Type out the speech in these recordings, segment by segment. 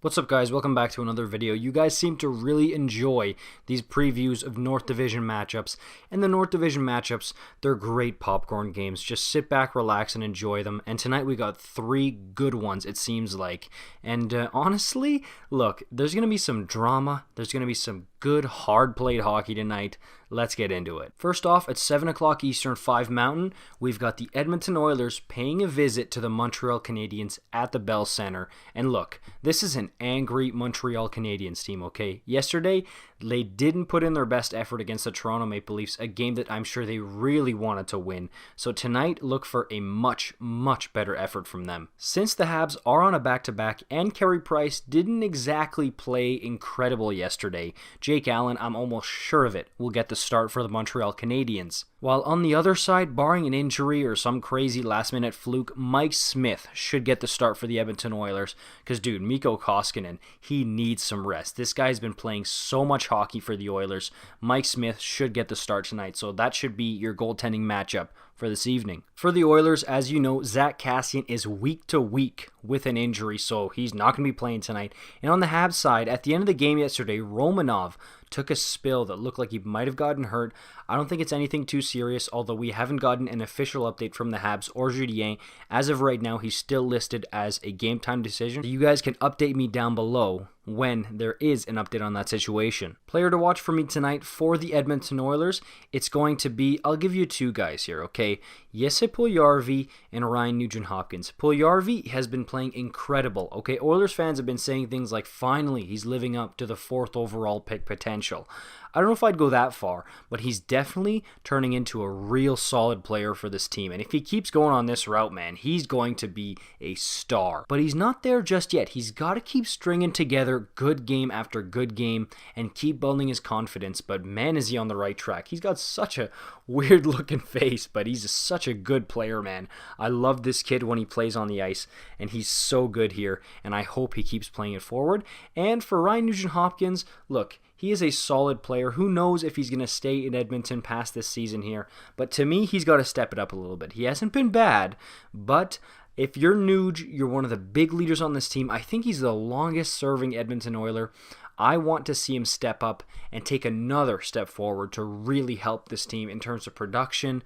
What's up, guys? Welcome back to another video. You guys seem to really enjoy these previews of North Division matchups. And the North Division matchups, they're great popcorn games. Just sit back, relax, and enjoy them. And tonight we got three good ones, it seems like. And honestly, look, there's going to be some drama. There's going to be some good, hard-played hockey tonight. Let's get into it. First off, at 7 o'clock Eastern, 5 Mountain, we've got the Edmonton Oilers paying a visit to the Montreal Canadiens at the Bell Center. And look, this is an angry Montreal Canadiens team, okay? Yesterday, they didn't put in their best effort against the Toronto Maple Leafs, a game that I'm sure they really wanted to win. So tonight, look for a much better effort from them. Since the Habs are on a back-to-back and Carey Price didn't exactly play incredible yesterday, Jake Allen, I'm almost sure of it, will get the start for the Montreal Canadiens. While on the other side, barring an injury or some crazy last-minute fluke, Mike Smith should get the start for the Edmonton Oilers. Because, dude, Mikko Koskinen, he needs some rest. This guy's been playing so much hockey for the Oilers. Mike Smith should get the start tonight, so that should be your goaltending matchup for this evening. For the Oilers, as you know, Zach Kassian is week to week with an injury, so he's not going to be playing tonight. And on the Habs side, at the end of the game yesterday, Romanov took a spill that looked like he might have gotten hurt. I don't think it's anything too serious, although we haven't gotten an official update from the Habs or Julien. As of right now, he's still listed as a game time decision. You guys can update me down below when there is an update on that situation. Player to watch for me tonight for the Edmonton Oilers, it's going to be, I'll give you two guys here, okay? Jesse Puljujarvi and Ryan Nugent-Hopkins. Puljujarvi has been playing incredible, okay? Oilers fans have been saying things like, finally, he's living up to the 4th overall pick potential. I don't know if I'd go that far, but he's definitely turning into a real solid player for this team. And if he keeps going on this route, man, he's going to be a star. But he's not there just yet. He's got to keep stringing together good game after good game and keep building his confidence. But man, is he on the right track. He's got such a weird looking face, but he's such a good player, man. I love this kid when he plays on the ice, and he's so good here, and I hope he keeps playing it forward. And for Ryan Nugent-Hopkins, look, he is a solid player. Who knows if he's going to stay in Edmonton past this season here. But to me, he's got to step it up a little bit. He hasn't been bad, but if you're Nuge, you're one of the big leaders on this team. I think he's the longest serving Edmonton Oiler. I want to see him step up and take another step forward to really help this team in terms of production,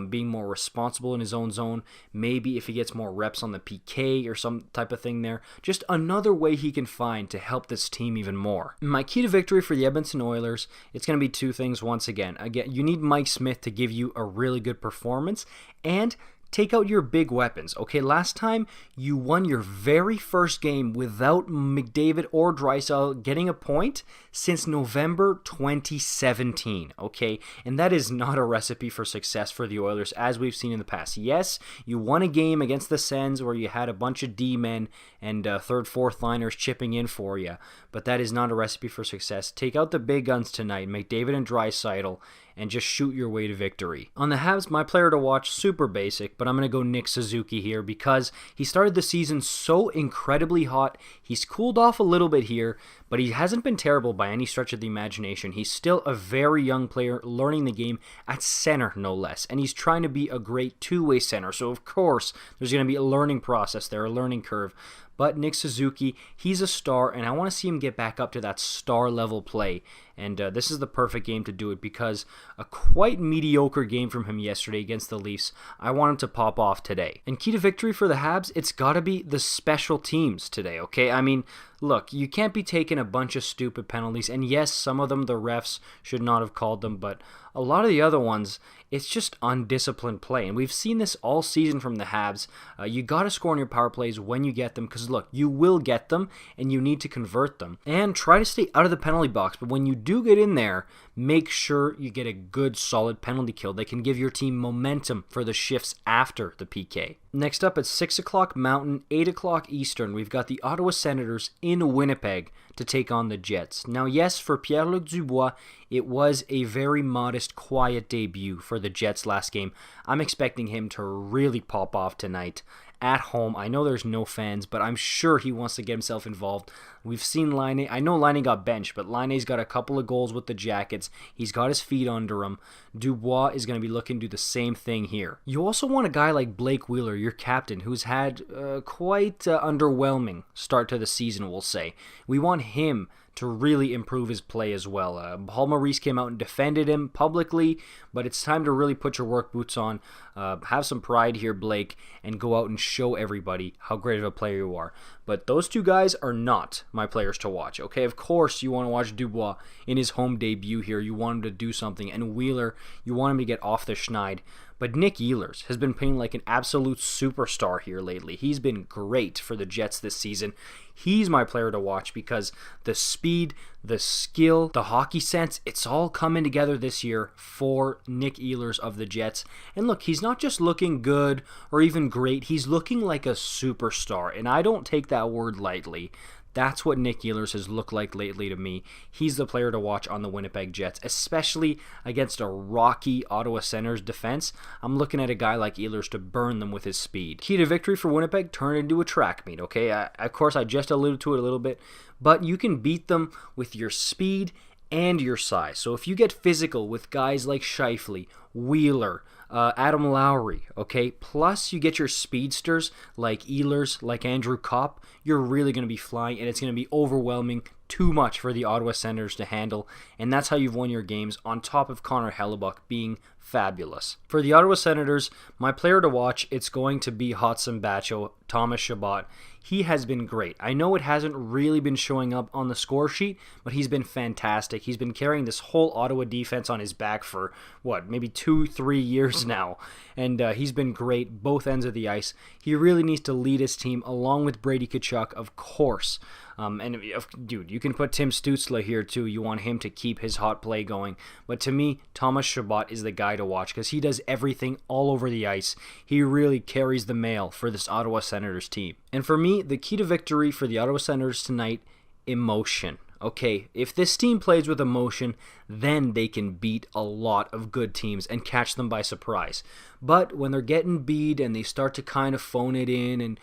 being more responsible in his own zone, maybe if he gets more reps on the PK or some type of thing there. Just another way he can find to help this team even more. My key to victory for the Edmonton Oilers, it's going to be two things once again. Again, you need Mike Smith to give you a really good performance, and take out your big weapons. Okay, last time you won your very first game without McDavid or Draisaitl getting a point since November 2017. Okay, and that is not a recipe for success for the Oilers as we've seen in the past. Yes, you won a game against the Sens where you had a bunch of D-men and third, fourth liners chipping in for you, but that is not a recipe for success. Take out the big guns tonight, McDavid and Draisaitl, and just shoot your way to victory. On the Habs, my player to watch, super basic, but I'm going to go Nick Suzuki here because he started the season so incredibly hot. He's cooled off a little bit here, but he hasn't been terrible by any stretch of the imagination. He's still a very young player learning the game at center, no less, and he's trying to be a great two-way center. So, of course, there's going to be a learning process there, a learning curve. But Nick Suzuki, he's a star, and I want to see him get back up to that star-level play. And this is the perfect game to do it because a quite mediocre game from him yesterday against the Leafs, I want him to pop off today. And key to victory for the Habs, it's got to be the special teams today, okay? I mean, look, you can't be taking a bunch of stupid penalties, and yes, some of them the refs should not have called them, but a lot of the other ones, it's just undisciplined play, and we've seen this all season from the Habs. You got to score on your power plays when you get them, because look, you will get them, and you need to convert them. And try to stay out of the penalty box, but when you do get in there, make sure you get a good, solid penalty kill that can give your team momentum for the shifts after the PK. Next up at 6 o'clock Mountain, 8 o'clock Eastern, we've got the Ottawa Senators in Winnipeg to take on the Jets. Now, yes, for Pierre-Luc Dubois, it was a very modest, quiet debut for the Jets last game. I'm expecting him to really pop off tonight. at home. I know there's no fans, but I'm sure he wants to get himself involved. We've seen Laine. I know Laine got benched, but Laine's got a couple of goals with the Jackets. He's got his feet under him. Dubois is going to be looking to do the same thing here. You also want a guy like Blake Wheeler, your captain, who's had quite underwhelming start to the season, we'll say. We want him to really improve his play as well. Paul Maurice came out and defended him publicly, but it's time to really put your work boots on. Have some pride here, Blake, and go out and show everybody how great of a player you are. But those two guys are not my players to watch, okay? Of course, you want to watch Dubois in his home debut here. You want him to do something. And Wheeler, you want him to get off the schneid. But Nick Ehlers has been playing like an absolute superstar here lately. He's been great for the Jets this season. He's my player to watch because the speed, the skill, the hockey sense, it's all coming together this year for Nick Ehlers of the Jets. And look, he's not just looking good or even great. He's looking like a superstar. And I don't take that word lightly. That's what Nick Ehlers has looked like lately to me. He's the player to watch on the Winnipeg Jets, especially against a rocky Ottawa Senators defense. I'm looking at a guy like Ehlers to burn them with his speed. Key to victory for Winnipeg, turn it into a track meet, okay? Of course, I just alluded to it a little bit, but you can beat them with your speed and your size. So if you get physical with guys like Scheifele, Wheeler, Adam Lowry, okay, plus you get your speedsters like Ehlers, like Andrew Kopp, you're really going to be flying, and it's going to be overwhelming, too much for the Ottawa Senators to handle, and that's how you've won your games, on top of Connor Hellebuck being fabulous. For the Ottawa Senators, my player to watch, it's going to be Hudson Bacho, Thomas Chabot. He has been great. I know it hasn't really been showing up on the score sheet, but he's been fantastic. He's been carrying this whole Ottawa defense on his back for, maybe 2-3 years now, and he's been great both ends of the ice. He really needs to lead his team along with Brady Tkachuk, of course. Dude, you can put Tim Stützle here too. You want him to keep his hot play going. But to me, Thomas Chabot is the guy to watch because he does everything all over the ice. He really carries the mail for this Ottawa Senators team. And for me, the key to victory for the Ottawa Senators tonight, emotion. Okay, if this team plays with emotion, then they can beat a lot of good teams and catch them by surprise. But when they're getting beat and they start to kind of phone it in and,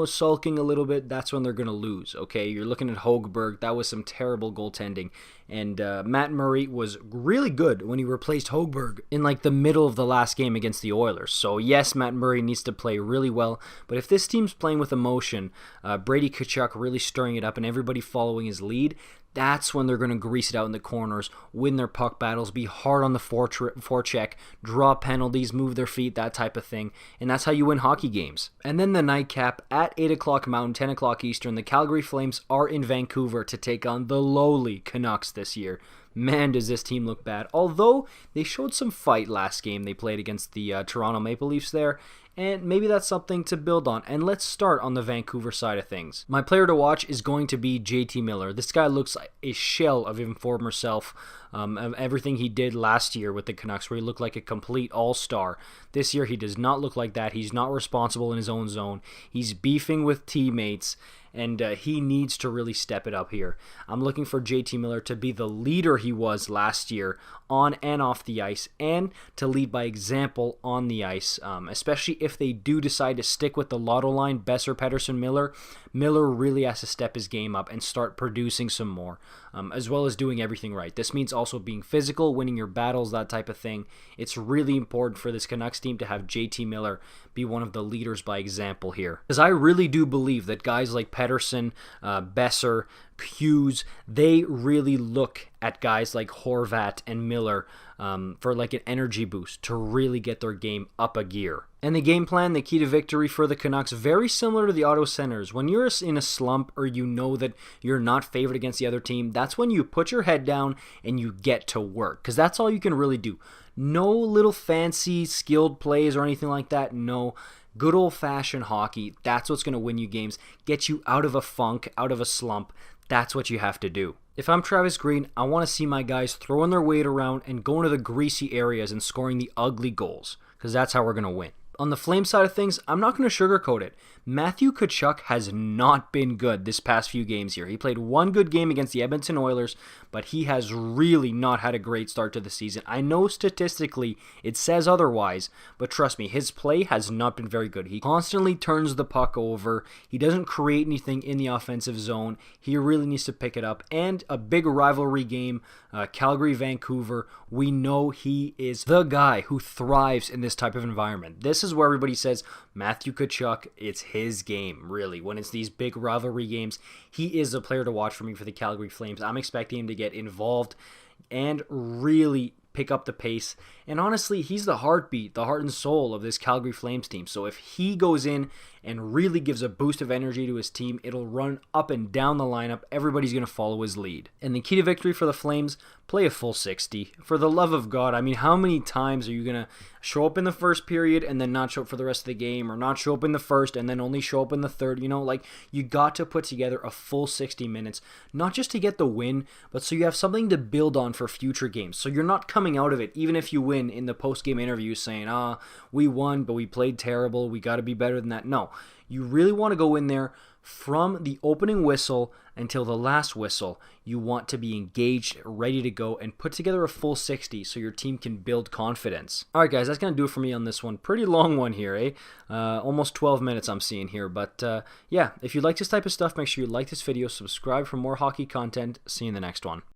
sulking a little bit, that's when they're going to lose, okay? You're looking at Högberg. That was some terrible goaltending. And Matt Murray was really good when he replaced Högberg in the middle of the last game against the Oilers. So yes, Matt Murray needs to play really well. But if this team's playing with emotion, Brady Tkachuk really stirring it up and everybody following his lead, that's when they're going to grease it out in the corners, win their puck battles, be hard on the forecheck, draw penalties, move their feet, that type of thing. And that's how you win hockey games. And then the nightcap at 8 o'clock Mountain, 10 o'clock Eastern, the Calgary Flames are in Vancouver to take on the lowly Canucks this year. Man, does this team look bad. Although they showed some fight last game they played against the Toronto Maple Leafs there. And maybe that's something to build on. And let's start on the Vancouver side of things. My player to watch is going to be JT Miller. This guy looks like a shell of his former self, of everything he did last year with the Canucks, where he looked like a complete all-star. This year, he does not look like that. He's not responsible in his own zone. He's beefing with teammates, and he needs to really step it up here. I'm looking for JT Miller to be the leader he was last year on and off the ice, and to lead by example on the ice, especially if they do decide to stick with the lotto line, Besser, Pettersson, Miller. Miller really has to step his game up and start producing some more, as well as doing everything right. This means also being physical, winning your battles, that type of thing. It's really important for this Canucks team to have JT Miller be one of the leaders by example here. Because I really do believe that guys like Pettersson, Besser, Hughes, they really look at guys like Horvat and Miller for an energy boost to really get their game up a gear. And the game plan, the key to victory for the Canucks, very similar to the Ottawa Senators. When you're in a slump or you know that you're not favored against the other team, that's when you put your head down and you get to work. Because that's all you can really do. No little fancy skilled plays or anything like that. No. Good old-fashioned hockey. That's what's going to win you games. Get you out of a funk, out of a slump. That's what you have to do. If I'm Travis Green, I want to see my guys throwing their weight around and going to the greasy areas and scoring the ugly goals. Because that's how we're going to win. On the Flame side of things, I'm not going to sugarcoat it. Matthew Tkachuk has not been good this past few games here. He played one good game against the Edmonton Oilers, but he has really not had a great start to the season. I know statistically it says otherwise, but trust me, his play has not been very good. He constantly turns the puck over. He doesn't create anything in the offensive zone. He really needs to pick it up. And a big rivalry game, Calgary-Vancouver, we know he is the guy who thrives in this type of environment. This is where everybody says, Matthew Tkachuk, it's his game, really. When it's these big rivalry games, he is a player to watch for me for the Calgary Flames. I'm expecting him to get involved and really pick up the pace. And honestly, he's the heartbeat, the heart and soul of this Calgary Flames team. So if he goes in and really gives a boost of energy to his team, it'll run up and down the lineup. Everybody's going to follow his lead. And the key to victory for the Flames, play a full 60. For the love of God, I mean, how many times are you going to show up in the first period and then not show up for the rest of the game, or not show up in the first and then only show up in the third? You know, like, you got to put together a full 60 minutes, not just to get the win, but so you have something to build on for future games. So you're not coming out of it, even if you win, in the post-game interview saying, we won, but we played terrible, we got to be better than that. No, you really want to go in there from the opening whistle until the last whistle. You want to be engaged, ready to go, and put together a full 60 so your team can build confidence. All right, guys, that's going to do it for me on this one. Pretty long one here, eh? Almost 12 minutes I'm seeing here. But yeah, if you like this type of stuff, make sure you like this video, subscribe for more hockey content. See you in the next one.